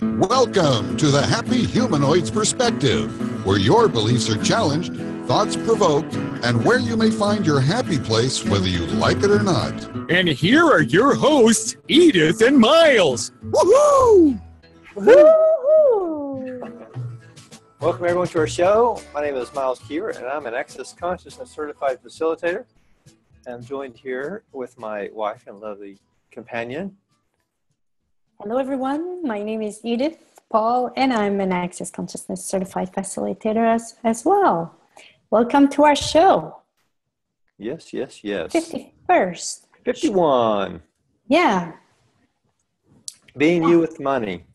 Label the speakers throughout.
Speaker 1: Welcome to the Happy Humanoids Perspective, where your beliefs are challenged, thoughts provoked, and where you may find your happy place whether you like it or not.
Speaker 2: And here are your hosts, Edith and Miles. Woohoo!
Speaker 3: Woo-hoo! Welcome everyone to our show. My name is Miles Kiewer, and I'm an Access Consciousness Certified Facilitator. I'm joined here with my wife and lovely companion.
Speaker 4: Hello everyone, my name is Edith Paul, and I'm an Access Consciousness Certified Facilitator as well. Welcome to our show.
Speaker 3: Yes.
Speaker 4: 51st.
Speaker 3: 51.
Speaker 4: Yeah.
Speaker 3: Being you with money.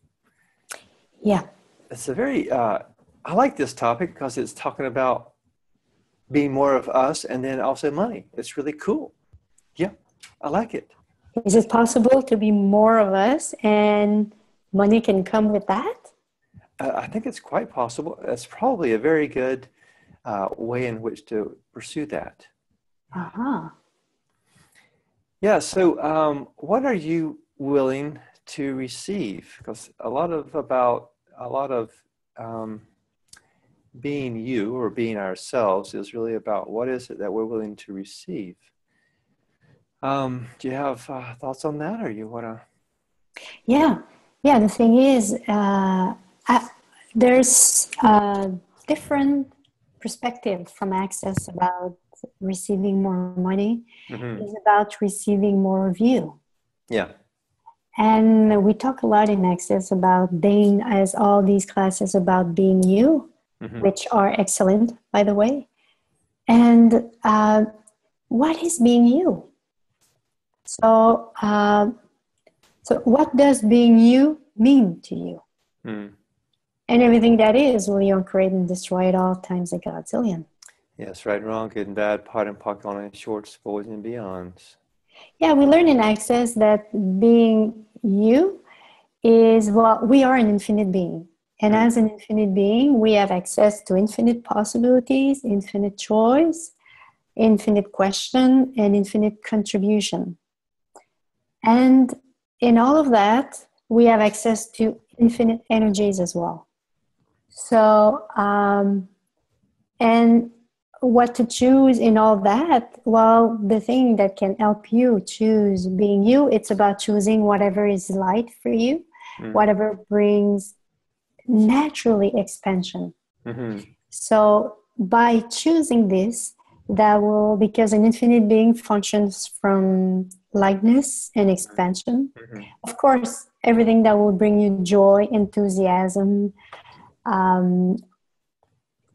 Speaker 4: Yeah.
Speaker 3: It's a very, I like this topic because it's talking about being more of us and then also money. It's really cool. Yeah, I like it.
Speaker 4: Is it possible to be more of us and money can come with that?
Speaker 3: I think it's quite possible. It's probably a very good way in which to pursue that.
Speaker 4: Uh-huh.
Speaker 3: Yeah, so what are you willing to receive? Because a lot of being you or being ourselves is really about what is it that we're willing to receive. Do you have thoughts on that, or you want to?
Speaker 4: Yeah. The thing is, there's a different perspective from Access about receiving more money.
Speaker 3: Mm-hmm.
Speaker 4: It's about receiving more of you.
Speaker 3: Yeah.
Speaker 4: And we talk a lot in Access about being, as all these classes about being you,
Speaker 3: Mm-hmm.
Speaker 4: which are excellent, by the way. And what is being you? So what does being you mean to you?
Speaker 3: Mm.
Speaker 4: And everything that is, will you create and destroy it all times a godzillion.
Speaker 3: Yes, right and wrong, good and bad, pot and pock, on and shorts, boys and beyonds.
Speaker 4: Yeah, we learn in Access that being you is, well, we are an infinite being. And as an infinite being, we have access to infinite possibilities, infinite choice, infinite question, and infinite contribution. And in all of that, we have access to infinite energies as well. So, and what to choose in all that? Well, the thing that can help you choose being you, it's about choosing whatever is light for you, whatever brings naturally expansion.
Speaker 3: Mm-hmm.
Speaker 4: So by choosing this, that will, because an infinite being functions from lightness and expansion.
Speaker 3: Mm-hmm.
Speaker 4: Of course, everything that will bring you joy, enthusiasm,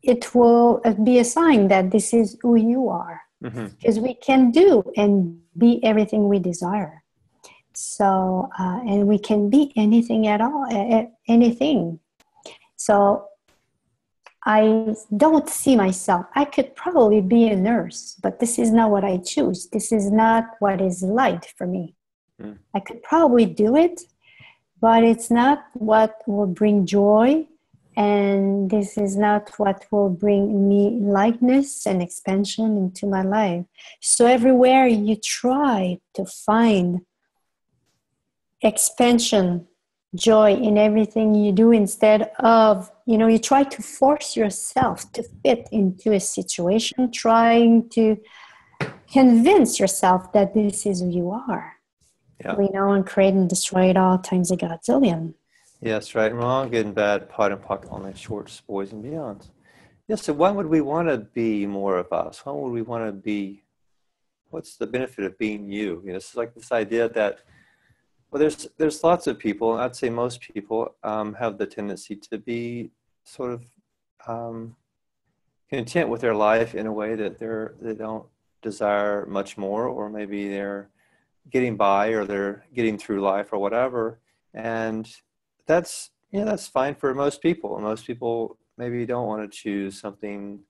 Speaker 4: it will be a sign that this is who you are. Because we can do and be everything we desire. So, and we can be anything at all, anything. So I don't see myself. I could probably be a nurse, but this is not what I choose. This is not what is light for me. I could probably do it, but it's not what will bring joy. And this is not what will bring me lightness and expansion into my life. So everywhere you try to find expansion, joy in everything you do, instead of, you try to force yourself to fit into a situation, trying to convince yourself that this is who you are.
Speaker 3: Yeah.
Speaker 4: And create and destroy it all times a godzillion.
Speaker 3: Yes, right and wrong, good and bad, pot and pock, on and shorts, boys and beyonds. Yes, so why would we want to be more of us? Why would we want to be, what's the benefit of being you? It's like this idea that, well, there's lots of people, I'd say most people have the tendency to be sort of content with their life in a way that they don't desire much more, or maybe they're getting by, or they're getting through life or whatever. And that's fine for most people. Most people maybe don't want to choose something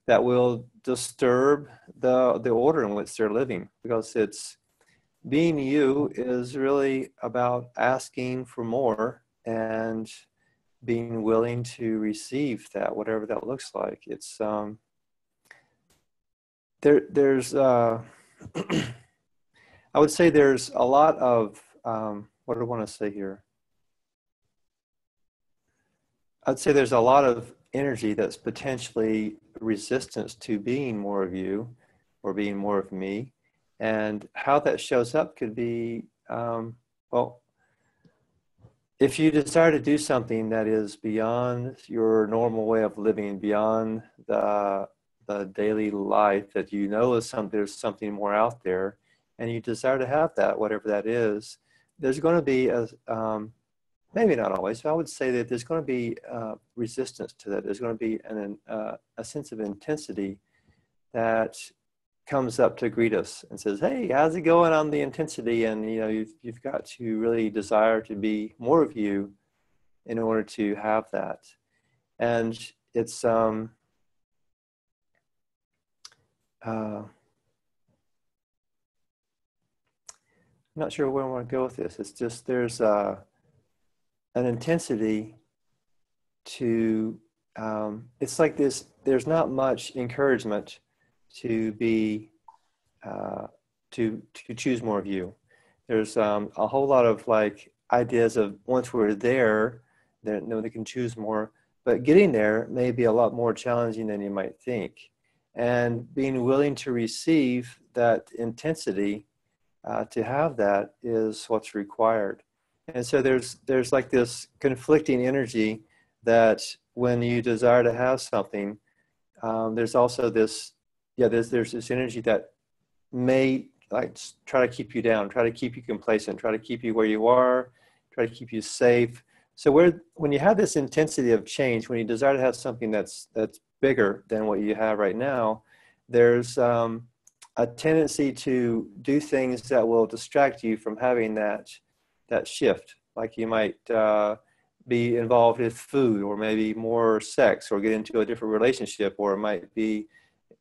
Speaker 3: that will disturb the order in which they're living, because being you is really about asking for more and being willing to receive that, whatever that looks like. It's there's I would say there's a lot of what do I want to say here? I'd say there's a lot of energy that's potentially resistance to being more of you or being more of me. And how that shows up could be, well, if you desire to do something that is beyond your normal way of living, beyond the daily life that you know is there's something more out there, and you desire to have that, whatever that is, there's going to be maybe not always, but I would say that there's going to be resistance to that. There's going to be a sense of intensity that comes up to greet us and says, "Hey, how's it going on the intensity?" And you've got to really desire to be more of you in order to have that. And it's I'm not sure where I want to go with this. It's just there's an intensity to it's like this. There's not much encouragement to be to choose more of you. There's a whole lot of like ideas of once we're there, then they can choose more. But getting there may be a lot more challenging than you might think. And being willing to receive that intensity, to have that, is what's required. And so there's like this conflicting energy that when you desire to have something, there's also this, there's this energy that may like try to keep you down, try to keep you complacent, try to keep you where you are, try to keep you safe. So when you have this intensity of change, when you desire to have something that's bigger than what you have right now, there's a tendency to do things that will distract you from having that shift. Like you might be involved with food, or maybe more sex, or get into a different relationship, or it might be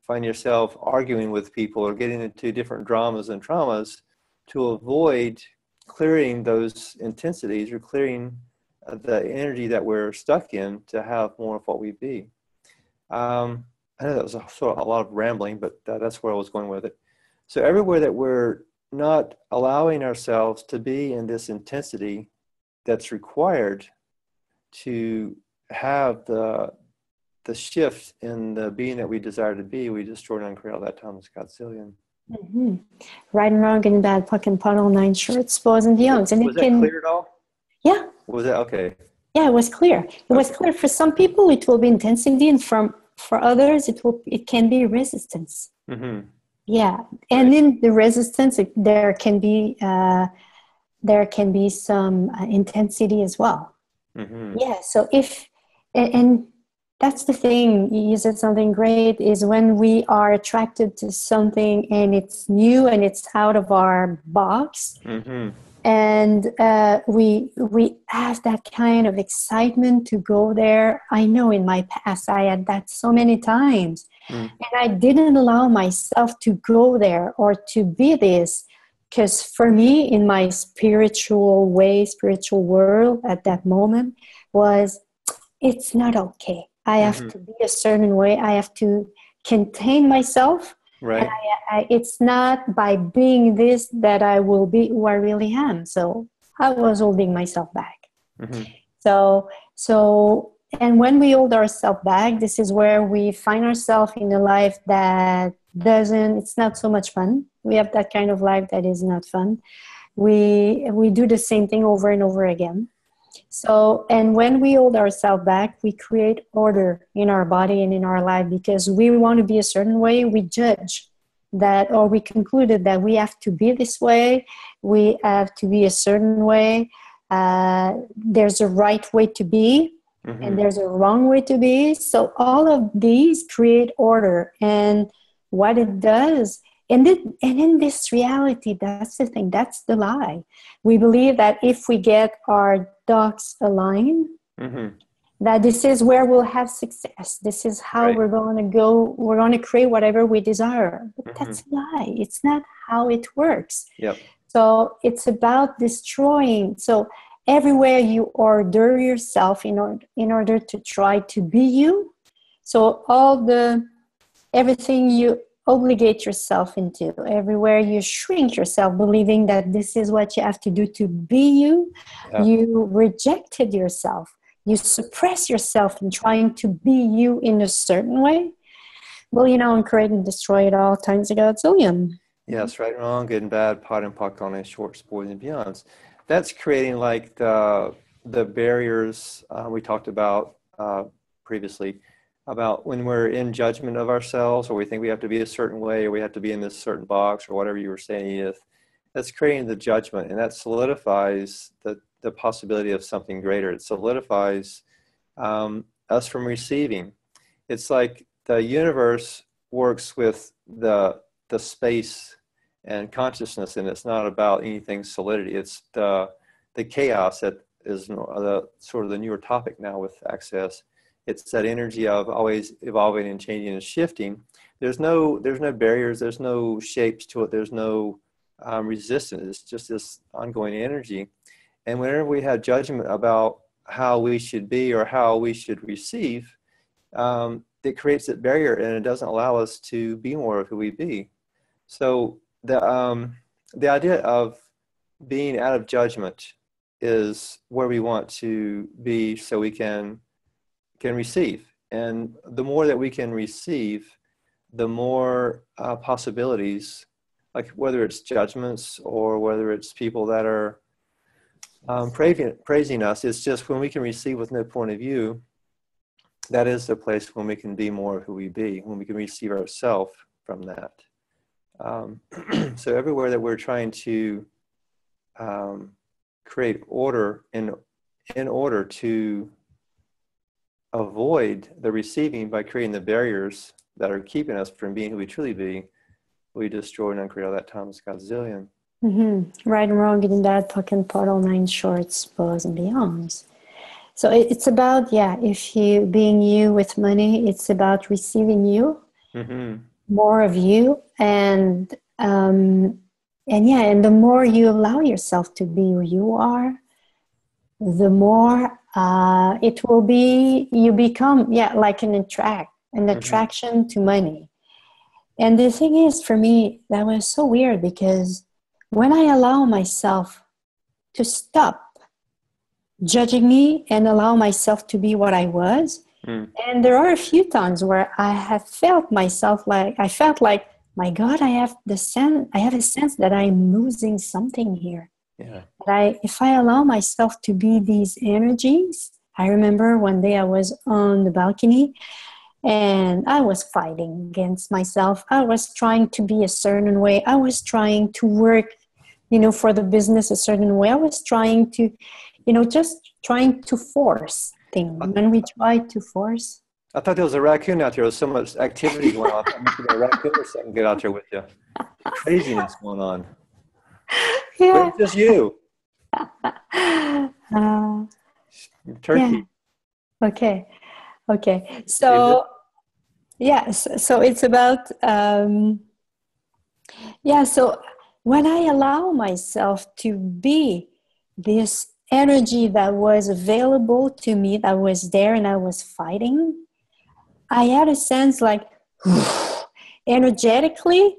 Speaker 3: find yourself arguing with people or getting into different dramas and traumas to avoid clearing those intensities or clearing the energy that we're stuck in to have more of what we be. I know that was sort of a lot of rambling, but that's where I was going with it. So everywhere that we're not allowing ourselves to be in this intensity that's required to have the shift in the being that we desire to be, we destroy and uncreate all that Thomas Godzillion.
Speaker 4: Mm-hmm. Right and wrong and bad, puck and puddle, nine shorts, boys and beyonds. And
Speaker 3: was that clear at all?
Speaker 4: Yeah.
Speaker 3: Was that okay?
Speaker 4: Yeah, it was clear. It was clear. For some people, it will be intensity, and for others, it can be resistance. Mm-hmm. Yeah, and in the resistance, there can be some intensity as well. Mm-hmm. Yeah. So and that's the thing. You said something great. Is when we are attracted to something and it's new and it's out of our box. Mm-hmm. And we have that kind of excitement to go there. I know in my past I had that so many times. And I didn't allow myself to go there or to be this. Because for me, in my spiritual world at that moment was, it's not okay. I have to be a certain way. I have to contain myself. Right. And it's not by being this that I will be who I really am. So I was holding myself back. Mm-hmm. So, and when we hold ourselves back, this is where we find ourselves in a life that it's not so much fun. We have that kind of life that is not fun. We do the same thing over and over again. So, and when we hold ourselves back, we create order in our body and in our life because we want to be a certain way. We judge that, or we concluded that we have to be this way. We have to be a certain way. There's a right way to be, and there's a wrong way to be. So all of these create order, and what it does. And in this reality, that's the thing, that's the lie. We believe that if we get our ducks aligned, that this is where we'll have success. This is how we're going to go. We're going to create whatever we desire. But that's a lie. It's not how it works. Yep. So it's about destroying. So everywhere you order yourself in order to try to be you. So everything you obligate yourself into, everywhere you shrink yourself, believing that this is what you have to do to be you, you rejected yourself. you suppress yourself in trying to be you in a certain way, well, and create and destroy it all times a godzillion.
Speaker 3: Yes, right and wrong, good and bad, pot and pock, only shorts, boys and beyonds. That's creating like the barriers we talked about previously, about when we're in judgment of ourselves, or we think we have to be a certain way, or we have to be in this certain box, or whatever you were saying, Edith. That's creating the judgment, and that solidifies the possibility of something greater. It solidifies us from receiving. It's like the universe works with the space and consciousness, and it's not about anything solidity. It's the chaos that is the sort of the newer topic now with Access. It's that energy of always evolving and changing and shifting. There's no barriers. There's no shapes to it. There's no resistance. It's just this ongoing energy. And whenever we have judgment about how we should be or how we should receive, it creates that barrier, and it doesn't allow us to be more of who we be. So the idea of being out of judgment is where we want to be, so we can receive. And the more that we can receive, the more possibilities, like whether it's judgments or whether it's people that are praising us. It's just when we can receive with no point of view, that is the place when we can be more of who we be, when we can receive ourselves from that. So everywhere that we're trying to create order in order to avoid the receiving by creating the barriers that are keeping us from being who we truly be, we destroy and uncreate all that times godzillion.
Speaker 4: Mm-hmm. Right and wrong, getting that fucking portal 9 shorts, boys and beyonds. So it's about, if you being you with money, it's about receiving you, more of you, and the more you allow yourself to be who you are, the more it will be, you become, like an attraction to money. And the thing is, for me, that was so weird, because when I allow myself to stop judging me and allow myself to be what I was, and there are a few times where I have felt myself like, my God, I have a sense that I'm losing something here.
Speaker 3: Yeah.
Speaker 4: But if I allow myself to be these energies, I remember one day I was on the balcony and I was fighting against myself. I was trying to be a certain way. I was trying to work, for the business a certain way. I was trying to, just trying to force things. When we try to force.
Speaker 3: I thought there was a raccoon out there. There was so much activity going on. I must have a raccoon or something get out there with you. Craziness going on.
Speaker 4: Yeah.
Speaker 3: It's just you. Turkey.
Speaker 4: Yeah. Okay. So, so it's about, so when I allow myself to be this energy that was available to me, that was there and I was fighting, I had a sense like, energetically,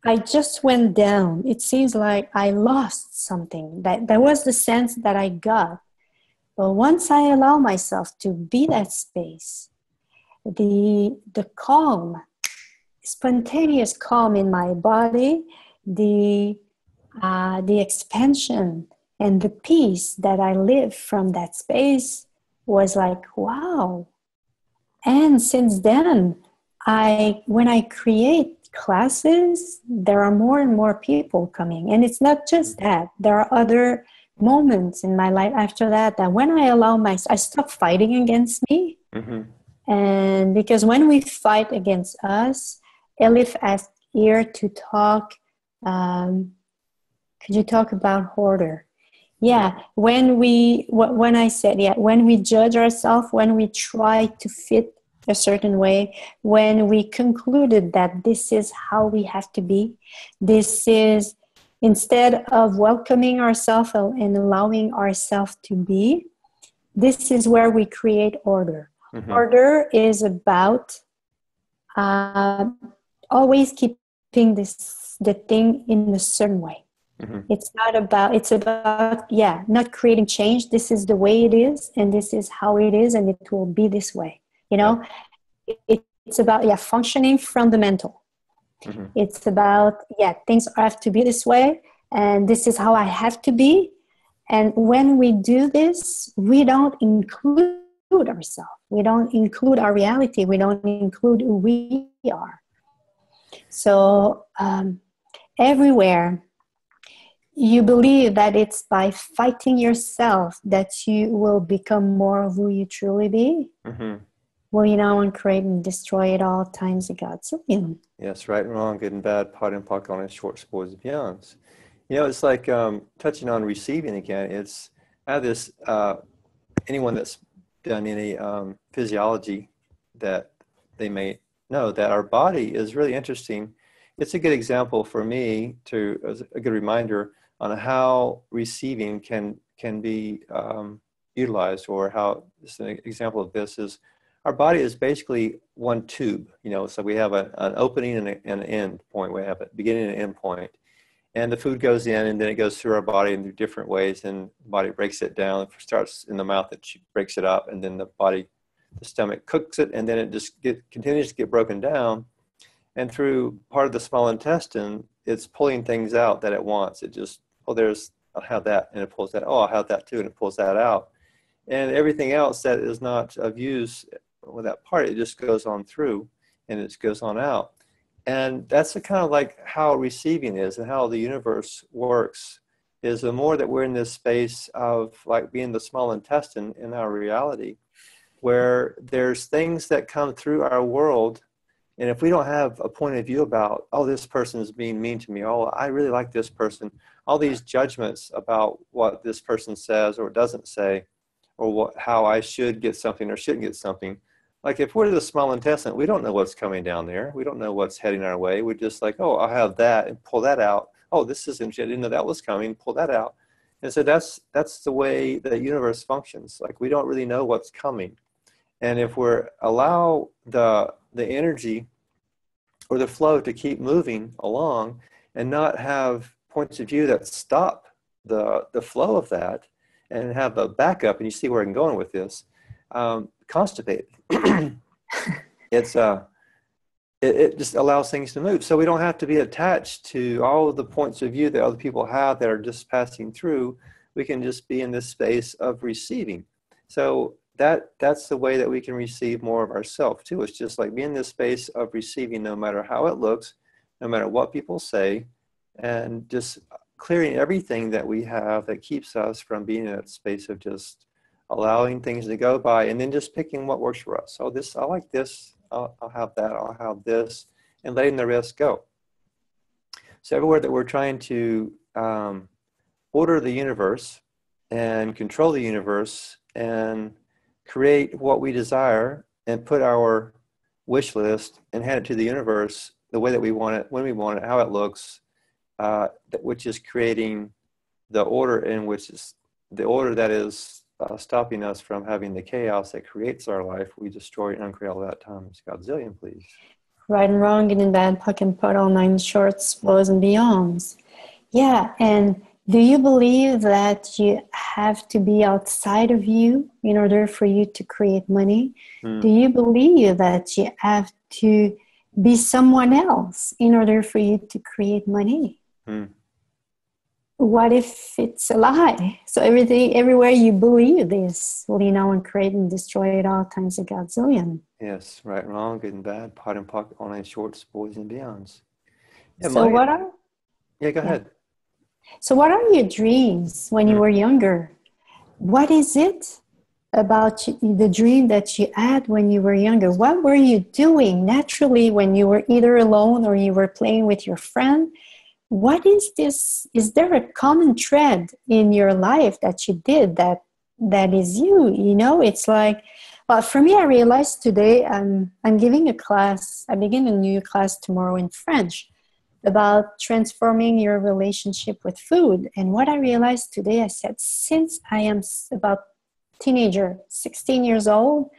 Speaker 4: I just went down. It seems like I lost something. That was the sense that I got. But once I allow myself to be that space, the calm, spontaneous calm in my body, the expansion and the peace that I live from that space was like, wow. And since then, when I create classes, there are more and more people coming. And it's not just that. There are other moments in my life after that when I allow I stop fighting against me. And because when we fight against us, Elif asked here to talk, could you talk about hoarder? When we judge ourselves, when we try to fit a certain way, when we concluded that this is how we have to be, this is, instead of welcoming ourselves and allowing ourselves to be, this is where we create order. Order is about always keeping the thing in a certain way. It's about, yeah, not creating change. This is the way it is, and this is how it is, and it will be this way. You know, it's about, yeah, functioning from the mental. It's about, yeah, things have to be this way, and this is how I have to be. And when we do this, we don't include ourselves. We don't include our reality. We don't include who we are. So everywhere you believe that it's by fighting yourself that you will become more of who you truly be. Well, you know, and create and destroy at all times of God's will.
Speaker 3: Yes, right and wrong, good and bad, pot and pock on short boys and beyonds. You know, it's like touching on receiving again. It's I have this anyone that's done any physiology, that they may know that our body is really interesting. It's a good example for me as a good reminder on how receiving can be utilized, or how just an example of this is our body is basically one tube. You know, so we have an opening and an end point. We have a beginning and end point. And the food goes in, and then it goes through our body in different ways, and the body breaks it down. It starts in the mouth, it breaks it up, and then the stomach cooks it, and then it just continues to get broken down. And through part of the small intestine, it's pulling things out that it wants. It just, I'll have that, and it pulls that. Oh, I'll have that too, and it pulls that out. And everything else that is not of use with that part, it just goes on through, and it goes on out. And that's the kind of like how receiving is, and how the universe works, is the more that we're in this space of like being the small intestine in our reality, where there's things that come through our world. And if we don't have a point of view about, oh, this person is being mean to me, oh, I really like this person, all these judgments about what this person says or doesn't say, or how I should get something or shouldn't get something. Like if we're the small intestine, we don't know what's coming down there. We don't know what's heading our way. We're just like, oh, I'll have that, and pull that out. Oh, this isn't, I didn't know that was coming, pull that out. And so that's the way the universe functions. Like we don't really know what's coming. And if we allow the energy or the flow to keep moving along, and not have points of view that stop the flow of that, and have a backup, and you see where I'm going with this, constipated. It just allows things to move. So we don't have to be attached to all of the points of view that other people have that are just passing through. We can just be in this space of receiving. So that's the way that we can receive more of ourselves too. It's just like being in this space of receiving, no matter how it looks, no matter what people say, and just clearing everything that we have that keeps us from being in that space of just allowing things to go by, and then just picking what works for us. So this, I like this, I'll have that, I'll have this, and letting the rest go. So everywhere that we're trying to order the universe and control the universe and create what we desire and put our wish list and hand it to the universe the way that we want it, when we want it, how it looks, which is creating the order in which is the order that is stopping us from having the chaos that creates our life. We destroy and uncreate all that times Godzillion, please.
Speaker 4: Right and wrong, good and bad, puck and putt, all nine shorts, boys and beyonds. Yeah, and do you believe that you have to be outside of you in order for you to create money? Do you believe that you have to be someone else in order for you to create money? What if it's a lie? So everywhere you believe this, will you know and create and destroy at all times a Godzillion?
Speaker 3: Yes, right and wrong, good and bad, pot and pocket, online shorts, boys and beyonds. Yeah,
Speaker 4: so go ahead. So what are your dreams when you were younger? What is it about the dream that you had when you were younger? What were you doing naturally when you were either alone or you were playing with your friend? What is this? Is there a common thread in your life that you did that is you? You know, it's like, well, for me, I realized today I'm giving a class. I begin a new class tomorrow in French about transforming your relationship with food. And what I realized today, I said, since I am about teenager, 16 years old,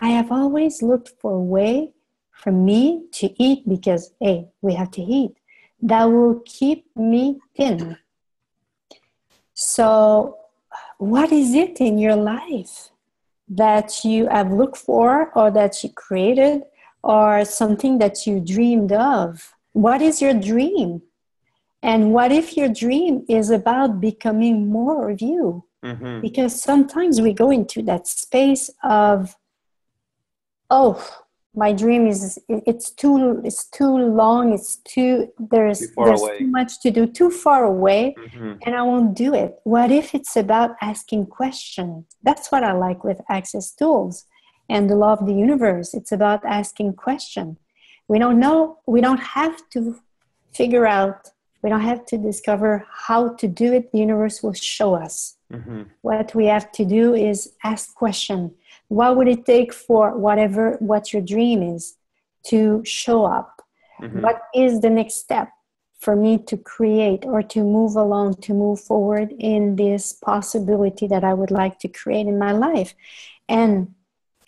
Speaker 4: I have always looked for a way for me to eat because, hey, we have to eat. That will keep me thin. So, what is it in your life that you have looked for, or that you created, or something that you dreamed of? What is your dream? And what if your dream is about becoming more of you?
Speaker 3: Mm-hmm.
Speaker 4: Because sometimes we go into that space of, oh, my dream is, it's too long, there's
Speaker 3: Too far
Speaker 4: too
Speaker 3: away.
Speaker 4: much to do, too far away,
Speaker 3: Mm-hmm.
Speaker 4: and I won't do it. What if it's about asking questions? That's what I like with Access Tools and the Law of the Universe. It's about asking questions. We don't know, we don't have to figure out, we don't have to discover how to do it. The universe will show us.
Speaker 3: Mm-hmm.
Speaker 4: What we have to do is ask questions. What would it take for what your dream is to show up?
Speaker 3: Mm-hmm.
Speaker 4: What is the next step for me to create or to move along, to move forward in this possibility that I would like to create in my life? And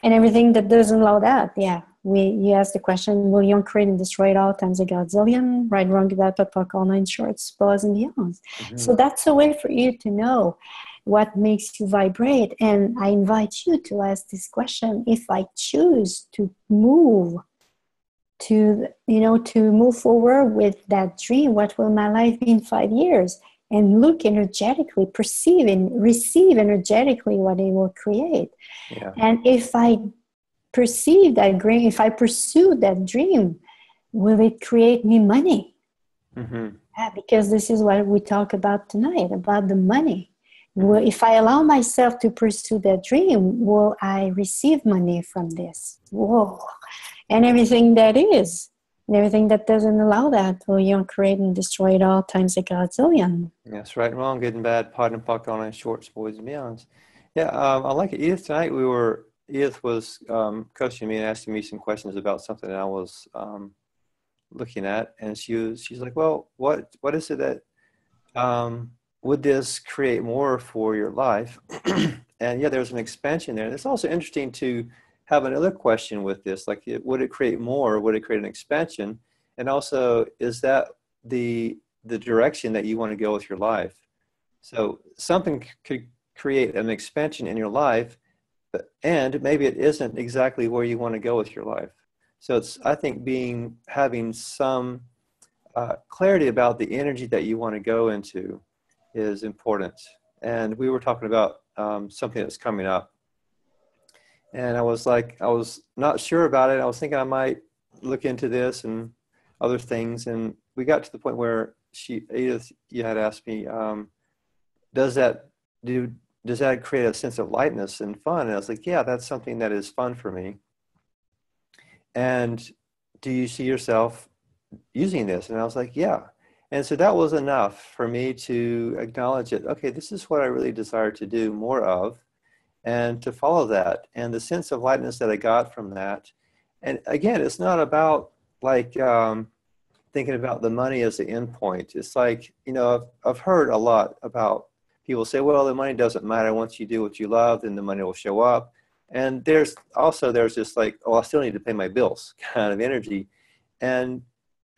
Speaker 4: everything that doesn't allow that, yeah. You ask the question, will you create and destroy it all times a godzillion? Right, wrong, that, but all nine shorts, belows and beyond.
Speaker 3: Mm-hmm.
Speaker 4: So that's a way for you to know what makes you vibrate. And I invite you to ask this question: if I choose to move to move forward with that dream, what will my life be in 5 years? And look energetically, perceive and receive energetically what it will create.
Speaker 3: Yeah.
Speaker 4: And if I perceive that dream, if I pursue that dream, will it create me money?
Speaker 3: Mm-hmm.
Speaker 4: Yeah, because this is what we talk about tonight, about the money. Well, if I allow myself to pursue that dream, will I receive money from this? Whoa. And everything that is, and everything that doesn't allow that, will you create and destroy it all times a godzillion.
Speaker 3: Yes, right and wrong, good and bad, pot and puck, online shorts, boys and beyonds. Yeah, I like it. Edith, tonight Edith was coaching me and asking me some questions about something that I was looking at, and she's like, well, what is it that would this create more for your life? And yeah, there's an expansion there. And it's also interesting to have another question with this, like, would it create more? Would it create an expansion? And also, is that the direction that you want to go with your life? So something could create an expansion in your life, and maybe it isn't exactly where you want to go with your life. So it's, I think, having some clarity about the energy that you want to go into is important. And we were talking about something that's coming up. And I was not sure about it. I was thinking I might look into this and other things. And we got to the point where Edith, you had asked me, does that create a sense of lightness and fun? And I was like, yeah, that's something that is fun for me. And do you see yourself using this? And I was like, yeah. And so that was enough for me to acknowledge it. Okay, this is what I really desire to do more of, and to follow that. And the sense of lightness that I got from that. And again, it's not about like thinking about the money as the end point. It's like, I've heard a lot about people say, well, the money doesn't matter. Once you do what you love, then the money will show up. And there's this like, oh, I still need to pay my bills kind of energy. And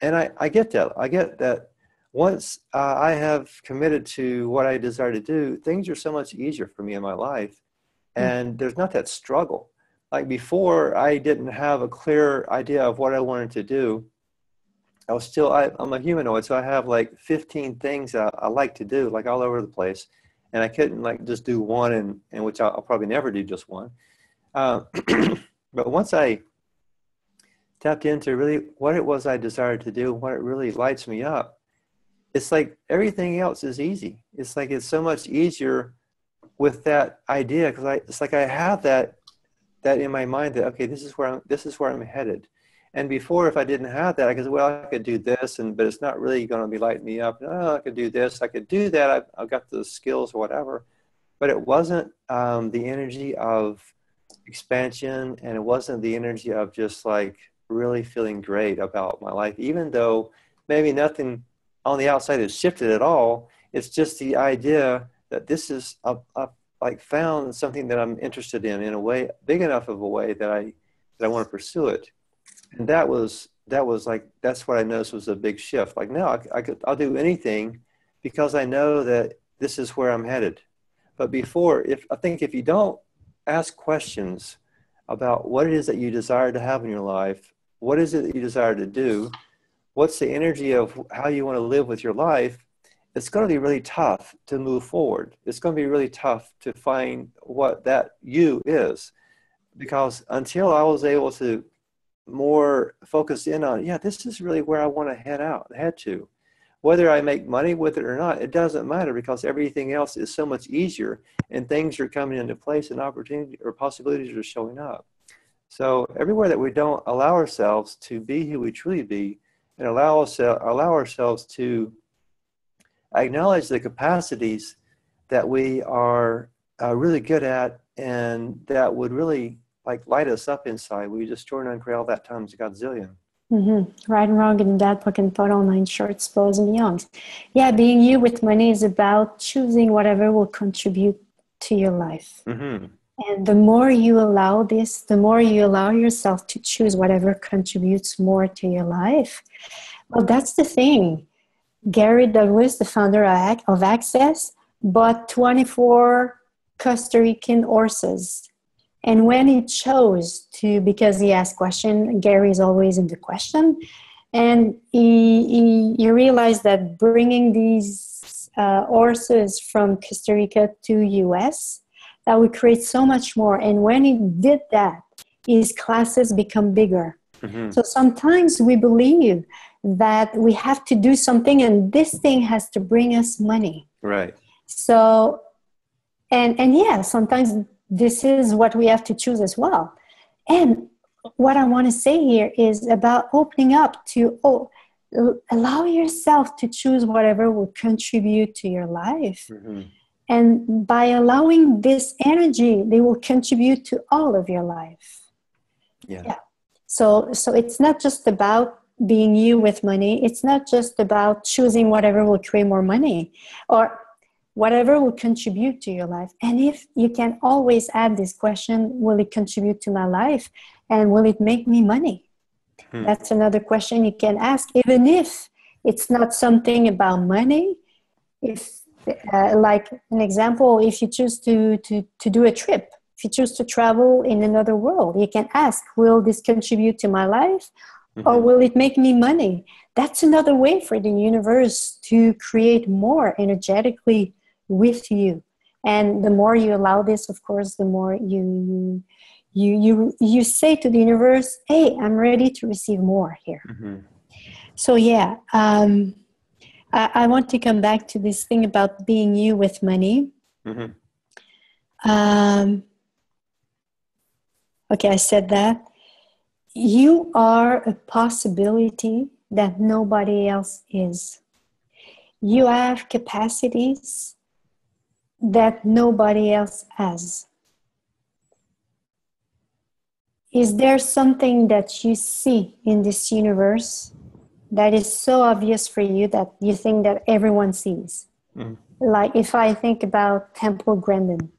Speaker 3: I get that. I get that once I have committed to what I desire to do, things are so much easier for me in my life. And there's not that struggle. Like before, I didn't have a clear idea of what I wanted to do. I'm a humanoid, so I have like 15 things that I like to do, like all over the place. And I couldn't like just do one, and which I'll probably never do just one. But once I tapped into really what it was I desired to do, what it really lights me up, it's like everything else is easy. It's like it's so much easier with that idea, because it's like I have that in my mind that, okay, this is where I'm headed. And before, if I didn't have that, I could say, well, I could do this, but it's not really going to be lighting me up. Oh, I could do this, I could do that. I've got the skills or whatever, but it wasn't the energy of expansion, and it wasn't the energy of just like really feeling great about my life, even though maybe nothing on the outside has shifted at all. It's just the idea that this is like found something that I'm interested in a way, big enough of a way that I want to pursue it. And that was like, that's what I noticed was a big shift. Like now I'll do anything, because I know that this is where I'm headed. But I think if you don't ask questions about what it is that you desire to have in your life, what is it that you desire to do, what's the energy of how you want to live with your life, it's going to be really tough to move forward. It's going to be really tough to find what that you is. Because until I was able to more focus in on, this is really where I want to head to. Whether I make money with it or not, it doesn't matter, because everything else is so much easier and things are coming into place and opportunity or possibilities are showing up. So everywhere that we don't allow ourselves to be who we truly be and allow ourselves to acknowledge the capacities that we are really good at and that would really light us up inside, we just turn and create all that times a godzillion.
Speaker 4: Mm-hmm. Right and wrong in that book and put online shorts, bows and beyonds. Yeah, being you with money is about choosing whatever will contribute to your life.
Speaker 3: Mm-hmm.
Speaker 4: And the more you allow this, the more you allow yourself to choose whatever contributes more to your life. Well, that's the thing. Gary Douglas, the founder of Access, bought 24 Costa Rican horses. And when he chose to, because he asked question, Gary is always in the question, and he realized that bringing these horses from Costa Rica to US, that would create so much more. And when he did that, his classes become bigger. Mm-hmm. So sometimes we believe that we have to do something and this thing has to bring us money.
Speaker 3: Right.
Speaker 4: So, and yeah, sometimes this is what we have to choose as well. And what I want to say here is about opening up to, allow yourself to choose whatever will contribute to your life. Mm-hmm. And by allowing this energy, they will contribute to all of your life. Yeah. So it's not just about being you with money. It's not just about choosing whatever will create more money or whatever will contribute to your life. And if you can always add this question, will it contribute to my life? And will it make me money? That's another question you can ask, even if it's not something about money. If, like an example, if you choose to do a trip, if you choose to travel in another world, you can ask, will this contribute to my life? Mm-hmm. Or will it make me money? That's another way for the universe to create more energetically with you. And the more you allow this, of course, the more you say to the universe, hey, I'm ready to receive more here. Mm-hmm. So yeah, I want to come back to this thing about being you with money. Mm-hmm. Okay, I said that. You are a possibility that nobody else is. You have capacities that nobody else has. Is there something that you see in this universe that is so obvious for you that you think that everyone sees? Mm. Like if I think about Temple Grandin,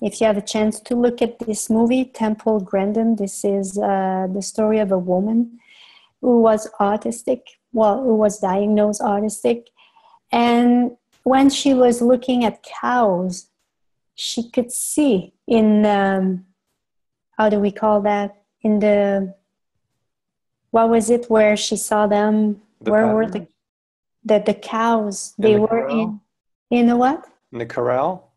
Speaker 4: if you have a chance to look at this movie, Temple Grandin, this is the story of a woman who was autistic, who was diagnosed autistic. And when she was looking at cows, she could see in, how do we call that? In the, what was it where she saw them? Where pattern? Were the cows? They were in a what?
Speaker 3: In the corral?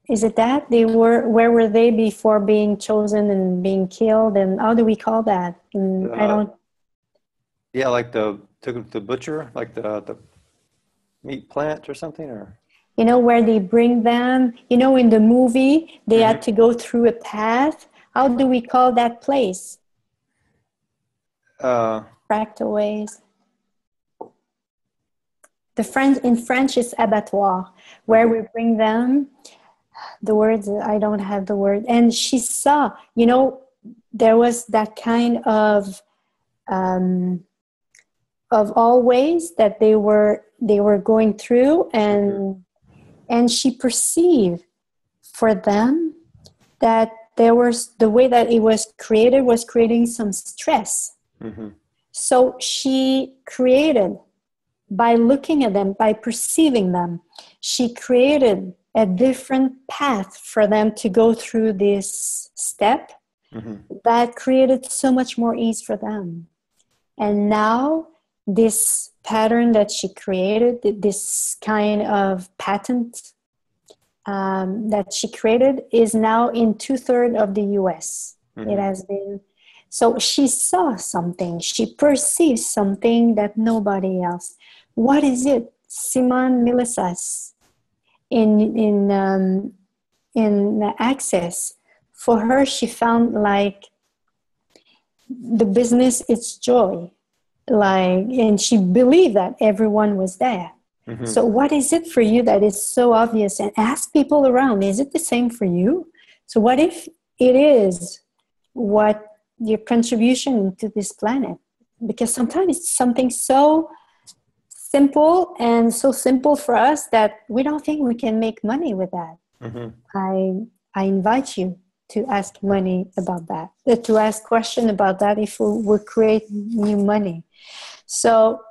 Speaker 4: Is it that? Where were they before being chosen and being killed? And how do we call that? I don't.
Speaker 3: Yeah, like the butcher, like the meat plant or something, or.
Speaker 4: You know, where they bring them, you know, in the movie, they had to go through a path. How do we call that place? Fractalways. In French, it's abattoir, where we bring them. The words, I don't have the word. And she saw, you know, there was that kind of always that they were going through, and she perceived for them that there was, the way that it was created was creating some stress. Mm-hmm. So she created by looking at them, by perceiving them, she created a different path for them to go through this step that created so much more ease for them. And now this pattern that she created, this kind of patent that she created, is now in 2/3 of the US. It has been. So she saw something, she perceived something that nobody else. What is it? Simone Milasas in Access, for her, she found like the business, it's joy. Like, and she believed that everyone was there. So what is it for you that is so obvious? And ask people around, is it the same for you? So what if it is what your contribution to this planet? Because sometimes it's something so simple and so simple for us that we don't think we can make money with that. I invite you to ask money about that, to ask question about that if we create new money. So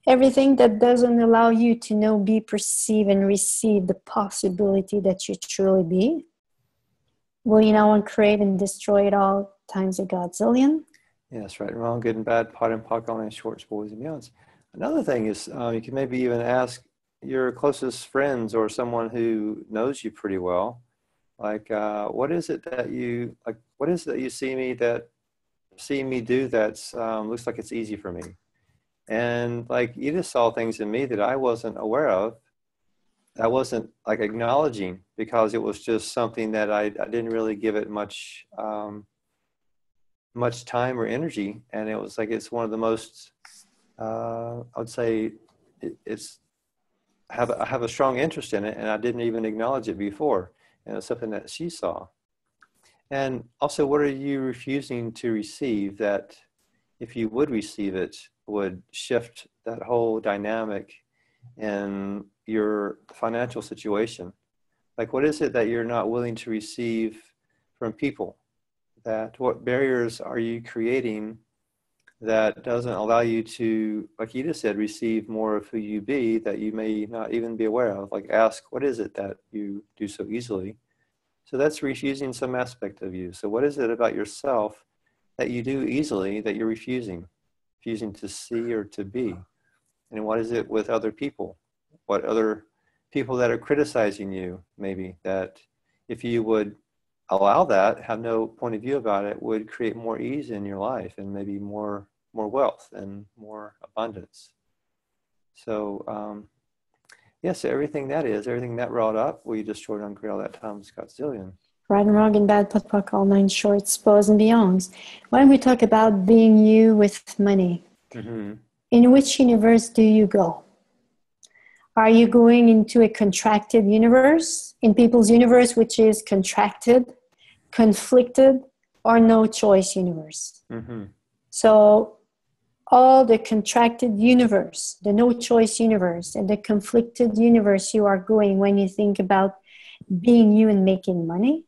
Speaker 4: everything that doesn't allow you to know, be, perceive, and receive the possibility that you truly be, will you now create and destroy it all times a godzillion?
Speaker 3: Yes, right and wrong, good and bad, pot and pock, all shorts, boys and beyonds. Another thing is you can maybe even ask your closest friends or someone who knows you pretty well, like, what is it that you like? What is it that you see me do that's looks like it's easy for me? And like, you just saw things in me that I wasn't aware of. I wasn't like acknowledging, because it was just something that I didn't really give it much time or energy. And it was like, it's one of the most, I would say I have a strong interest in it, and I didn't even acknowledge it before. And it's something that she saw. And also, what are you refusing to receive that, if you would receive it, would shift that whole dynamic in your financial situation? Like, what is it that you're not willing to receive from people? That what barriers are you creating that doesn't allow you to, like you just said, receive more of who you be, that you may not even be aware of? Like, ask, what is it that you do so easily? So that's refusing some aspect of you. So what is it about yourself that you do easily that you're refusing to see or to be? And what is it with other people? What other people that are criticizing you, maybe, that if you would allow that, have no point of view about it, would create more ease in your life, and maybe more wealth and more abundance. So yes, everything that brought up, we destroyed, uncreate all that times godzillion.
Speaker 4: Right and wrong and bad, pot, pock, all nine shorts, bows and beyonds. When we talk about being you with money, in which universe do you go? Are you going into a contracted universe, in people's universe, which is contracted, conflicted, or no choice universe? So all the contracted universe, the no choice universe, and the conflicted universe you are going when you think about being you and making money,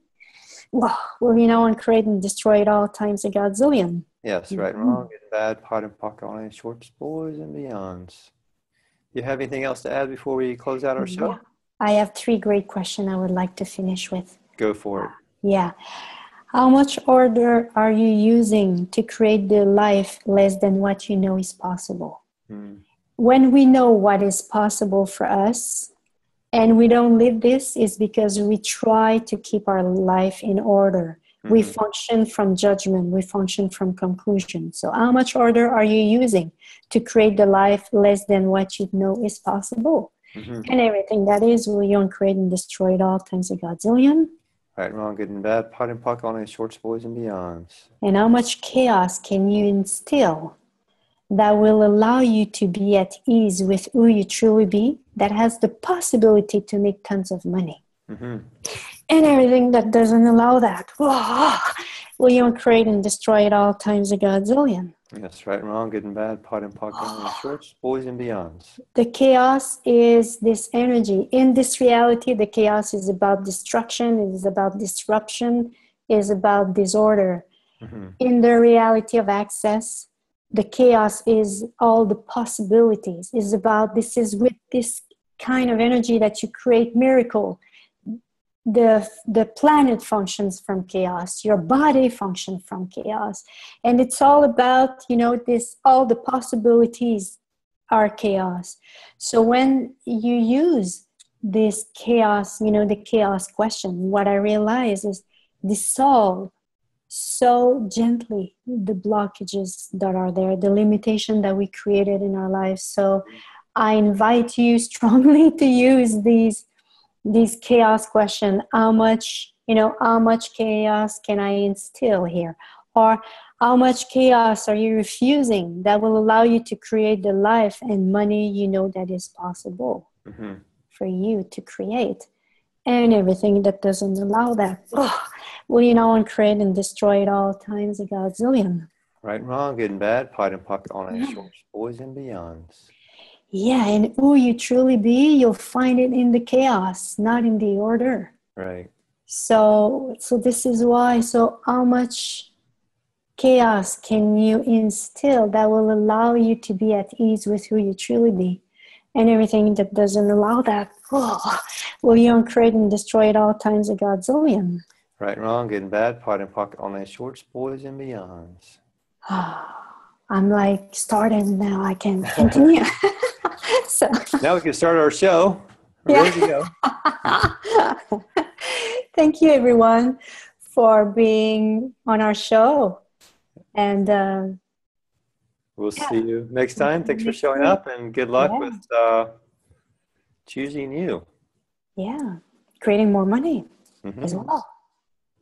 Speaker 4: well, you know, and create and destroy it all times a godzillion.
Speaker 3: Yes, right and wrong, good and bad, pot and pock, all shorts, boys and beyonds. You have anything else to add before we close out our show?
Speaker 4: Yeah. I have 3 great questions I would like to finish with.
Speaker 3: Go for it.
Speaker 4: Yeah. How much order are you using to create the life less than what you know is possible? When we know what is possible for us and we don't live this, is because we try to keep our life in order. We function from judgment. We function from conclusion. So how much order are you using to create the life less than what you know is possible? And everything that is, will you create and destroy it all times a godzillion?
Speaker 3: Right, wrong, good and bad, pot and pock, all shorts, boys and beyonds.
Speaker 4: And how much chaos can you instill that will allow you to be at ease with who you truly be, that has the possibility to make tons of money? And everything that doesn't allow that, will you create and destroy it all times a godzillion?
Speaker 3: Yes, right and wrong, good and bad, pot and pock, all shorts, boys and beyonds.
Speaker 4: The chaos is this energy. In this reality, the chaos is about destruction, it is about disruption, it is about disorder. In the reality of access, the chaos is all the possibilities. Is about, this is with this kind of energy that you create miracle. The planet functions from chaos, your body functions from chaos, and it's all about, this, all the possibilities are chaos. So when you use this chaos, the chaos question, what I realize is dissolve so gently the blockages that are there, the limitation that we created in our lives. So I invite you strongly to use these chaos question. How much chaos can I instill here? Or how much chaos are you refusing that will allow you to create the life and money that is possible for you to create? And everything that doesn't allow that, and create and destroy it all times a godzillion.
Speaker 3: Right and wrong, good and bad, pot and pocket, online shorts, boys and beyonds.
Speaker 4: Yeah, and who you truly be, you'll find it in the chaos, not in the order.
Speaker 3: Right.
Speaker 4: So this is why. So how much chaos can you instill that will allow you to be at ease with who you truly be? And everything that doesn't allow that, will you create and destroy it all times a godzillion.
Speaker 3: Right and wrong, good and bad, pot and pocket, online shorts, boys and beyonds.
Speaker 4: I'm like started now. I can continue. So
Speaker 3: now we can start our show. We're ready to go.
Speaker 4: Thank you, everyone, for being on our show. And
Speaker 3: we'll see you next time. Thanks for showing up, and good luck with choosing you.
Speaker 4: Yeah, creating more money as well.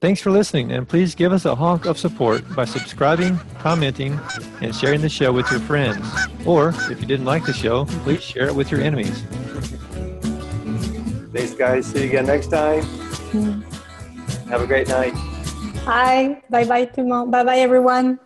Speaker 5: Thanks for listening, and please give us a honk of support by subscribing, commenting, and sharing the show with your friends. Or, if you didn't like the show, please share it with your enemies.
Speaker 3: Thanks, guys. See you again next time. Have a great night.
Speaker 4: Bye. Bye-bye, everyone.